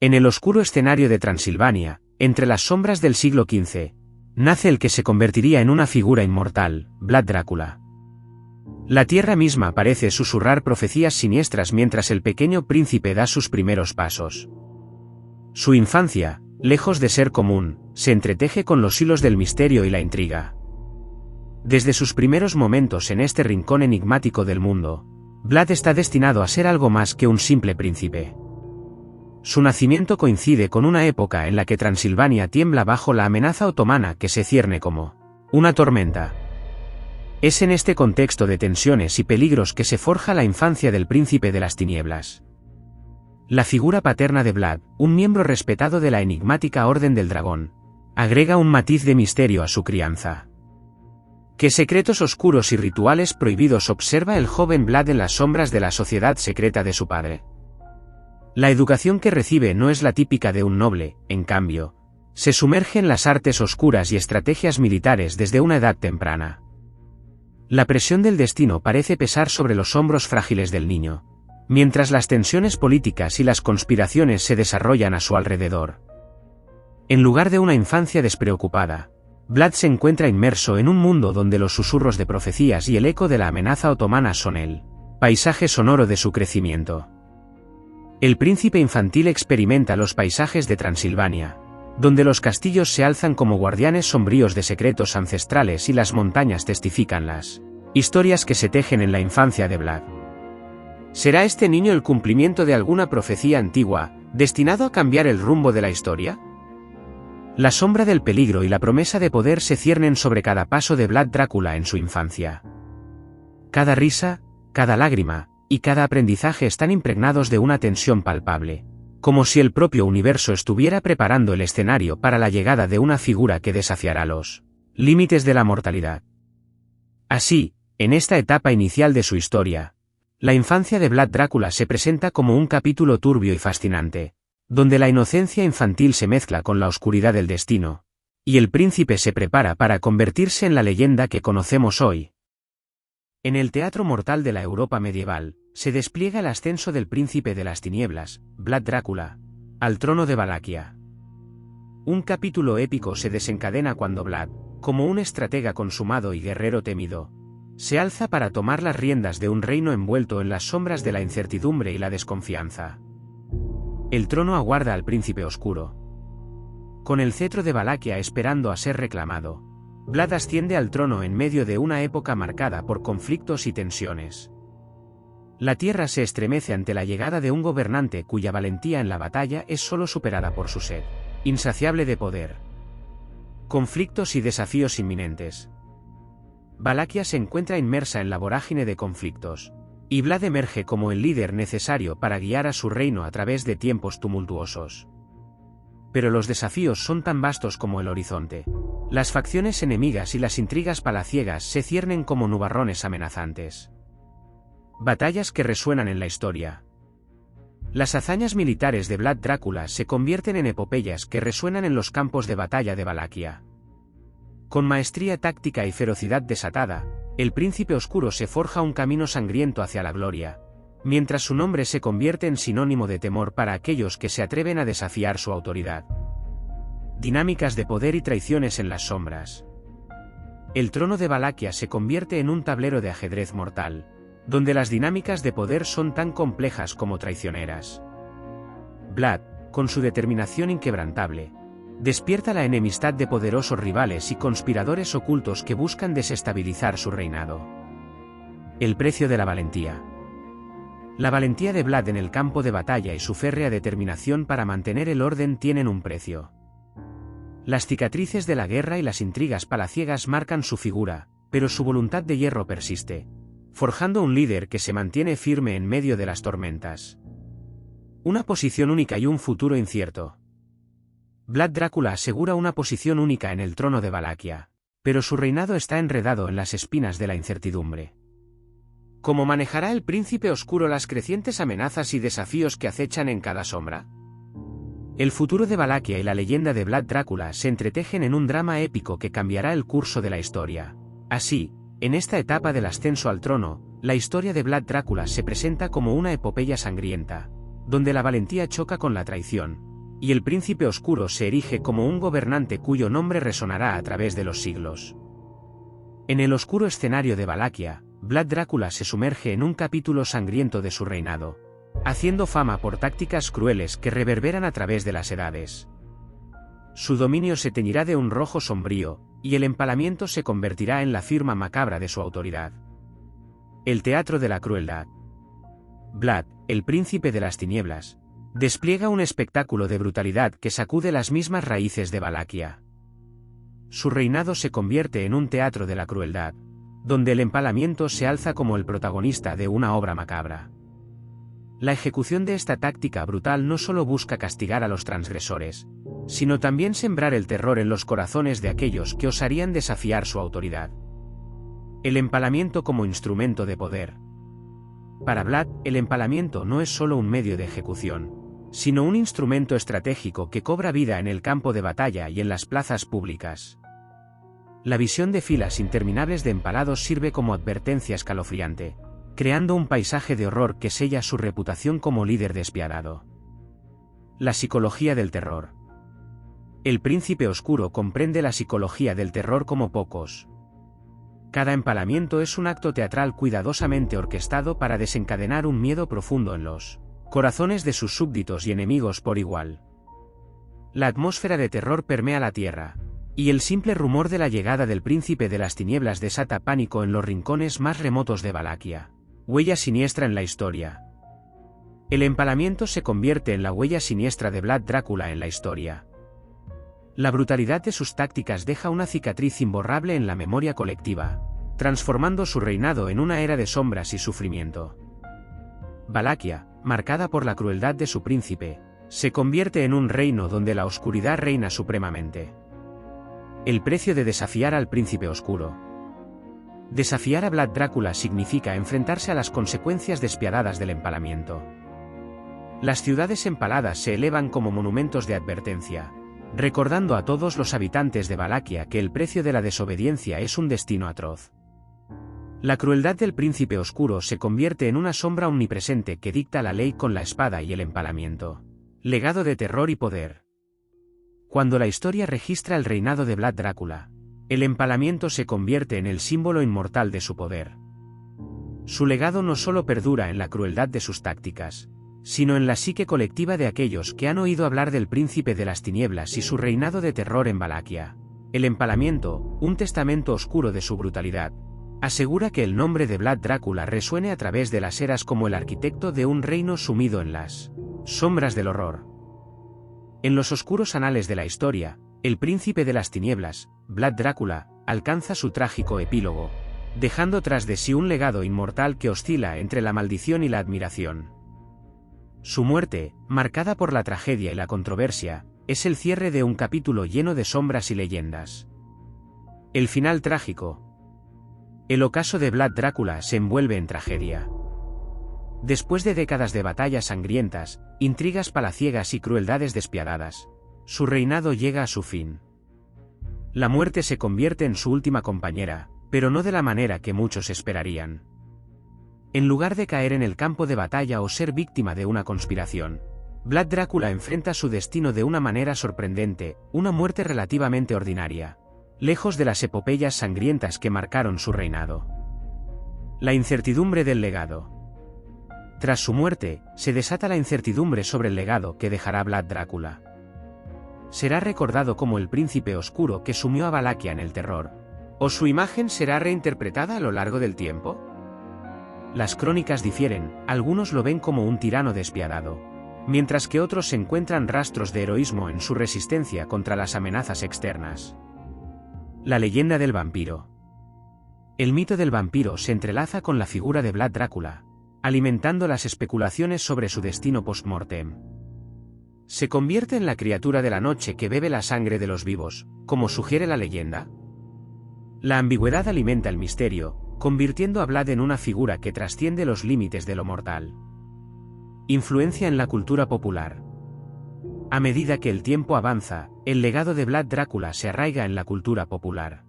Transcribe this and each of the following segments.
En el oscuro escenario de Transilvania, entre las sombras del siglo XV, nace el que se convertiría en una figura inmortal, Vlad Drácula. La tierra misma parece susurrar profecías siniestras mientras el pequeño príncipe da sus primeros pasos. Su infancia, lejos de ser común, se entreteje con los hilos del misterio y la intriga. Desde sus primeros momentos en este rincón enigmático del mundo, Vlad está destinado a ser algo más que un simple príncipe. Su nacimiento coincide con una época en la que Transilvania tiembla bajo la amenaza otomana que se cierne como una tormenta. Es en este contexto de tensiones y peligros que se forja la infancia del príncipe de las tinieblas. La figura paterna de Vlad, un miembro respetado de la enigmática Orden del Dragón, agrega un matiz de misterio a su crianza. ¿Qué secretos oscuros y rituales prohibidos observa el joven Vlad en las sombras de la sociedad secreta de su padre? La educación que recibe no es la típica de un noble, en cambio, se sumerge en las artes oscuras y estrategias militares desde una edad temprana. La presión del destino parece pesar sobre los hombros frágiles del niño, mientras las tensiones políticas y las conspiraciones se desarrollan a su alrededor. En lugar de una infancia despreocupada, Vlad se encuentra inmerso en un mundo donde los susurros de profecías y el eco de la amenaza otomana son el paisaje sonoro de su crecimiento. El príncipe infantil experimenta los paisajes de Transilvania, donde los castillos se alzan como guardianes sombríos de secretos ancestrales y las montañas testifican las historias que se tejen en la infancia de Vlad. ¿Será este niño el cumplimiento de alguna profecía antigua, destinado a cambiar el rumbo de la historia? La sombra del peligro y la promesa de poder se ciernen sobre cada paso de Vlad Drácula en su infancia. Cada risa, cada lágrima, y cada aprendizaje están impregnados de una tensión palpable, como si el propio universo estuviera preparando el escenario para la llegada de una figura que desafiará los límites de la mortalidad. Así, en esta etapa inicial de su historia, la infancia de Vlad Drácula se presenta como un capítulo turbio y fascinante, donde la inocencia infantil se mezcla con la oscuridad del destino, y el príncipe se prepara para convertirse en la leyenda que conocemos hoy. En el teatro mortal de la Europa medieval, se despliega el ascenso del príncipe de las tinieblas, Vlad Drácula, al trono de Valaquia. Un capítulo épico se desencadena cuando Vlad, como un estratega consumado y guerrero temido, se alza para tomar las riendas de un reino envuelto en las sombras de la incertidumbre y la desconfianza. El trono aguarda al príncipe oscuro. Con el cetro de Valaquia esperando a ser reclamado, Vlad asciende al trono en medio de una época marcada por conflictos y tensiones. La tierra se estremece ante la llegada de un gobernante cuya valentía en la batalla es solo superada por su sed insaciable de poder. Conflictos y desafíos inminentes. Valaquia se encuentra inmersa en la vorágine de conflictos, y Vlad emerge como el líder necesario para guiar a su reino a través de tiempos tumultuosos. Pero los desafíos son tan vastos como el horizonte. Las facciones enemigas y las intrigas palaciegas se ciernen como nubarrones amenazantes. Batallas que resuenan en la historia. Las hazañas militares de Vlad Drácula se convierten en epopeyas que resuenan en los campos de batalla de Valaquia. Con maestría táctica y ferocidad desatada, el príncipe oscuro se forja un camino sangriento hacia la gloria, mientras su nombre se convierte en sinónimo de temor para aquellos que se atreven a desafiar su autoridad. Dinámicas de poder y traiciones en las sombras. El trono de Valaquia se convierte en un tablero de ajedrez mortal, donde las dinámicas de poder son tan complejas como traicioneras. Vlad, con su determinación inquebrantable, despierta la enemistad de poderosos rivales y conspiradores ocultos que buscan desestabilizar su reinado. El precio de la valentía. La valentía de Vlad en el campo de batalla y su férrea determinación para mantener el orden tienen un precio. Las cicatrices de la guerra y las intrigas palaciegas marcan su figura, pero su voluntad de hierro persiste, forjando un líder que se mantiene firme en medio de las tormentas. Una posición única y un futuro incierto. Vlad Drácula asegura una posición única en el trono de Valaquia, pero su reinado está enredado en las espinas de la incertidumbre. ¿Cómo manejará el príncipe oscuro las crecientes amenazas y desafíos que acechan en cada sombra? El futuro de Valaquia y la leyenda de Vlad Drácula se entretejen en un drama épico que cambiará el curso de la historia. Así, en esta etapa del ascenso al trono, la historia de Vlad Drácula se presenta como una epopeya sangrienta, donde la valentía choca con la traición, y el príncipe oscuro se erige como un gobernante cuyo nombre resonará a través de los siglos. En el oscuro escenario de Valaquia, Vlad Drácula se sumerge en un capítulo sangriento de su reinado, haciendo fama por tácticas crueles que reverberan a través de las edades. Su dominio se teñirá de un rojo sombrío, y el empalamiento se convertirá en la firma macabra de su autoridad. El teatro de la crueldad. Vlad, el príncipe de las tinieblas, despliega un espectáculo de brutalidad que sacude las mismas raíces de Valaquia. Su reinado se convierte en un teatro de la crueldad, donde el empalamiento se alza como el protagonista de una obra macabra. La ejecución de esta táctica brutal no solo busca castigar a los transgresores, sino también sembrar el terror en los corazones de aquellos que osarían desafiar su autoridad. El empalamiento como instrumento de poder. Para Vlad, el empalamiento no es solo un medio de ejecución, sino un instrumento estratégico que cobra vida en el campo de batalla y en las plazas públicas. La visión de filas interminables de empalados sirve como advertencia escalofriante, creando un paisaje de horror que sella su reputación como líder despiadado. La psicología del terror. El príncipe oscuro comprende la psicología del terror como pocos. Cada empalamiento es un acto teatral cuidadosamente orquestado para desencadenar un miedo profundo en los corazones de sus súbditos y enemigos por igual. La atmósfera de terror permea la tierra, y el simple rumor de la llegada del príncipe de las tinieblas desata pánico en los rincones más remotos de Valaquia. Huella siniestra en la historia. El empalamiento se convierte en la huella siniestra de Vlad Drácula en la historia. La brutalidad de sus tácticas deja una cicatriz imborrable en la memoria colectiva, transformando su reinado en una era de sombras y sufrimiento. Valaquia, marcada por la crueldad de su príncipe, se convierte en un reino donde la oscuridad reina supremamente. El precio de desafiar al príncipe oscuro. Desafiar a Vlad Drácula significa enfrentarse a las consecuencias despiadadas del empalamiento. Las ciudades empaladas se elevan como monumentos de advertencia, recordando a todos los habitantes de Valaquia que el precio de la desobediencia es un destino atroz. La crueldad del príncipe oscuro se convierte en una sombra omnipresente que dicta la ley con la espada y el empalamiento. Legado de terror y poder. Cuando la historia registra el reinado de Vlad Drácula, el empalamiento se convierte en el símbolo inmortal de su poder. Su legado no solo perdura en la crueldad de sus tácticas, sino en la psique colectiva de aquellos que han oído hablar del príncipe de las tinieblas y su reinado de terror en Valaquia. El empalamiento, un testamento oscuro de su brutalidad, asegura que el nombre de Vlad Drácula resuene a través de las eras como el arquitecto de un reino sumido en las sombras del horror. En los oscuros anales de la historia, el príncipe de las tinieblas, Vlad Drácula, alcanza su trágico epílogo, dejando tras de sí un legado inmortal que oscila entre la maldición y la admiración. Su muerte, marcada por la tragedia y la controversia, es el cierre de un capítulo lleno de sombras y leyendas. El final trágico. El ocaso de Vlad Drácula se envuelve en tragedia. Después de décadas de batallas sangrientas, intrigas palaciegas y crueldades despiadadas, su reinado llega a su fin. La muerte se convierte en su última compañera, pero no de la manera que muchos esperarían. En lugar de caer en el campo de batalla o ser víctima de una conspiración, Vlad Drácula enfrenta su destino de una manera sorprendente, una muerte relativamente ordinaria, lejos de las epopeyas sangrientas que marcaron su reinado. La incertidumbre del legado. Tras su muerte, se desata la incertidumbre sobre el legado que dejará Vlad Drácula. ¿Será recordado como el príncipe oscuro que sumió a Valaquia en el terror? ¿O su imagen será reinterpretada a lo largo del tiempo? Las crónicas difieren, algunos lo ven como un tirano despiadado, mientras que otros encuentran rastros de heroísmo en su resistencia contra las amenazas externas. La leyenda del vampiro. El mito del vampiro se entrelaza con la figura de Vlad Drácula, alimentando las especulaciones sobre su destino post-mortem. ¿Se convierte en la criatura de la noche que bebe la sangre de los vivos, como sugiere la leyenda? La ambigüedad alimenta el misterio, convirtiendo a Vlad en una figura que trasciende los límites de lo mortal. Influencia en la cultura popular. A medida que el tiempo avanza, el legado de Vlad Drácula se arraiga en la cultura popular.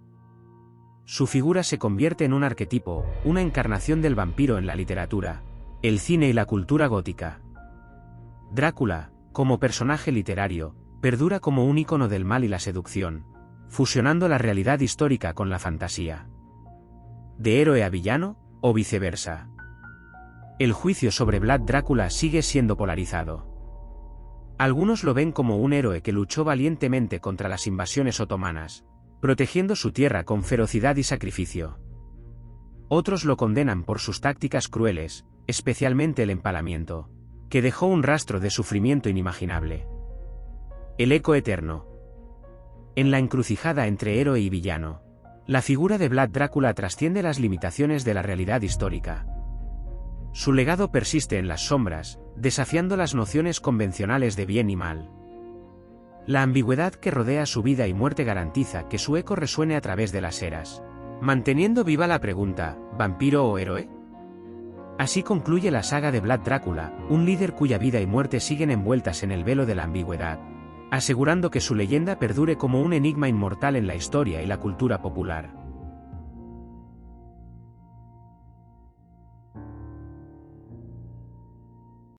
Su figura se convierte en un arquetipo, una encarnación del vampiro en la literatura, el cine y la cultura gótica. Drácula, como personaje literario, perdura como un ícono del mal y la seducción, fusionando la realidad histórica con la fantasía. ¿De héroe a villano, o viceversa? El juicio sobre Vlad Drácula sigue siendo polarizado. Algunos lo ven como un héroe que luchó valientemente contra las invasiones otomanas, protegiendo su tierra con ferocidad y sacrificio. Otros lo condenan por sus tácticas crueles, especialmente el empalamiento, que dejó un rastro de sufrimiento inimaginable. El eco eterno. En la encrucijada entre héroe y villano, la figura de Vlad Drácula trasciende las limitaciones de la realidad histórica. Su legado persiste en las sombras, desafiando las nociones convencionales de bien y mal. La ambigüedad que rodea su vida y muerte garantiza que su eco resuene a través de las eras, manteniendo viva la pregunta, ¿vampiro o héroe? Así concluye la saga de Vlad Drácula, un líder cuya vida y muerte siguen envueltas en el velo de la ambigüedad, asegurando que su leyenda perdure como un enigma inmortal en la historia y la cultura popular.